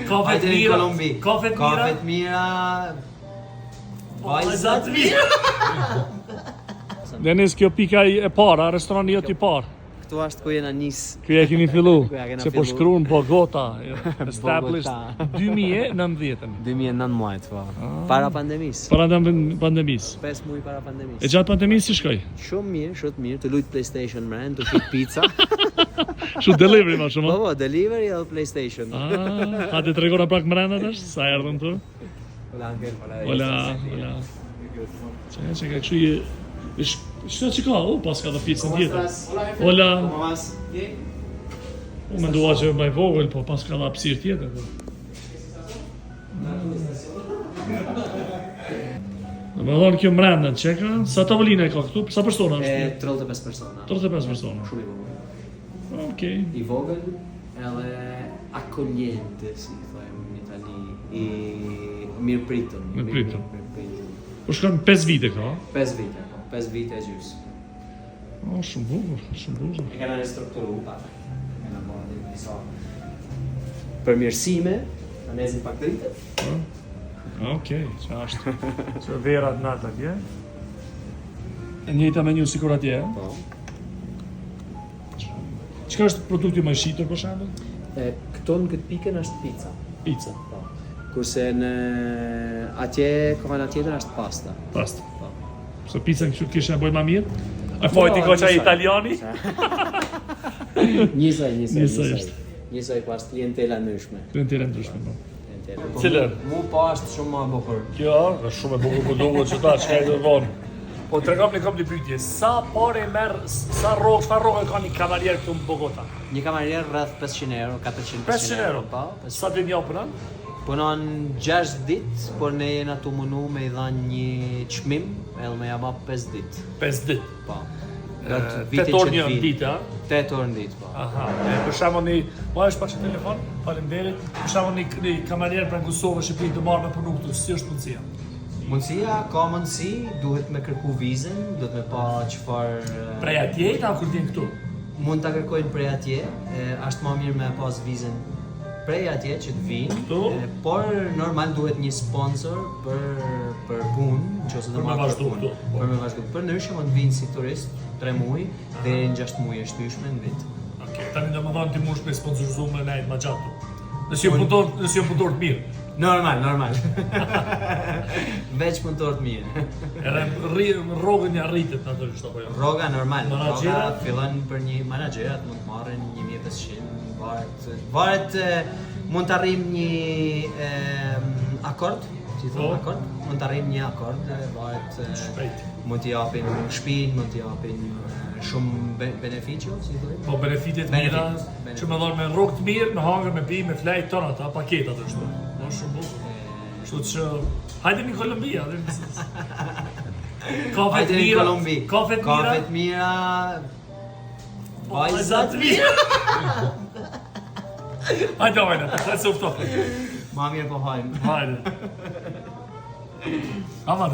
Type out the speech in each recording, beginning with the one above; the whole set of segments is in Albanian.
Kafe të mira. Kafe të mira. Vajzat mira. Denis, kjo pika e para, restorani jot i parë. Këtu është ku jena nis. Kjo e keni fillu, kena se po fillu. shkruan Bogota, established 2019. 2019 po. Para pandemisë. Para pandemisë. 5 muaj para E pandemisë. gjatë pandemisë si shkoj? Shumë mirë, të lut PlayStation me, të pik pizza. Shu delivery ma shumë. Po, delivery edhe PlayStation. Ha të tregora prak mrenda tash, sa erdhën tu? Hola Angel, Hola. Që ka kështu je... Shta që ka, pas ka dhe pizza tjetër. Hola. Mendova që më i vogël, po pas ka dhe hapësirë tjetër. Dhe me dhonë kjo mrenda që ka, sa tavolina e ka këtu, sa persona është? 35 persona. 35 persona. Shumë i vogël. Okej. I vogël, edhe accogliente, si thojmë në Itali. I mirëpritën. Mirëpritën. Po shkon 5 vite ka? 5 vite, po. 5 vite e gjys. O, shumë bukur, shumë bukur. E kanë restrukturu pak. Kena bërë disa përmirësime, anezin pak dritet. Okej, që është. Që verat natë atje. E njëjta menu sikur atje. Po. Çka është produkti më i shitur për shembull? Këto në këtë pikën është pizza. Pizza. Po. Kurse në atje, komanda tjetër është pasta. Pasta. Po. Se pizza kishte bëj më mirë. A fojti goqa italiani? Njësoj është. Njësoj pas klientela ndryshme. Klientela ndryshme, po. Cilër? Mu po është shumë më bukur. Kjo është shumë e bukur po duhet që ta çka do vonë. Po tregom ne kam një pyetje. Sa parë merr, sa rrogë ka një kamarier këtu në Bogota? Një kamarier rreth 500 euro, 500 euro. Po. Sa ditë një punon? Punon 6 ditë, por ne jena tu mundu me i dhanë një çmim, edhe me ja bë 5 ditë. 5 ditë. Po. 8 orë një ditë, a? 8 orë në ditë, po. Aha, për shembull një, po është pa telefon, faleminderit. Për shembull një kamarier për Kosovë Shqipëri të marrë me punu këtu, si është mundësia? Mundësia, ka mundësi, duhet me kërku vizën, duhet me pa çfarë Prej atje ta kur vjen këtu? Mund ta kërkojnë prej atje, është më mirë me pas vizën prej atje që të vinë, por normal duhet një sponsor për punë, nëse do marrë për punë. Për me vazhdu. Për ndryshe mund të vinë si turist 3 muaj deri në 6 muaj e shtyshme në vit. Okej, tani domethënë ti mund të sponsorzosh me nejt më gjatë. Nëse jo punëtor të mirë. Normal. Veç punëtor të mirë. Edhe rrogën ja rritet ato çfarë apo jo. Rroga normal. Menaxherat fillon për një menaxherat mund të marrin 1500, varet mund të arrijm një akord, si thonë akord, mund të arrijm një akord, varet shpejt. Mund t'i japin shtëpinë, mund t'i japin shumë beneficio, si thonë. Po benefitet mira, që më thonë me rrogë të mirë, me hangër, me pi, me flajt ton ata, paketat është. Po shumë bukur. Kështu që hajde në Kolombia, Kafe të mira. Kafe të mira. Vajzat mira. Hajde, ta se uftohë. Ma mirë po hajmë. Hajde. Aman.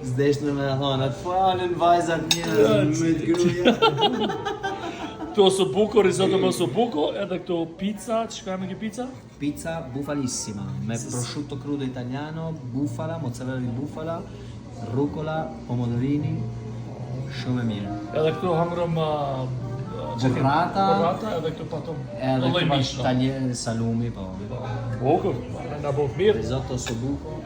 Zdesh në me thonë, atë falën vajzat mira, me të gruja. Këtu ossobuco, risotto me ossobuco, edhe këtu pizza, çka me kjo pizza? Pizza bufalissima, me prosciutto crudo italiano, bufala, mozzarella di bufala, rucola, pomodorini, shumë e mirë. Edhe këtu hangrëm burrata, edhe këtu patom. Edhe këtu tagliere salumi, po. Bukur, na bëu mirë. Risotto ossobuco.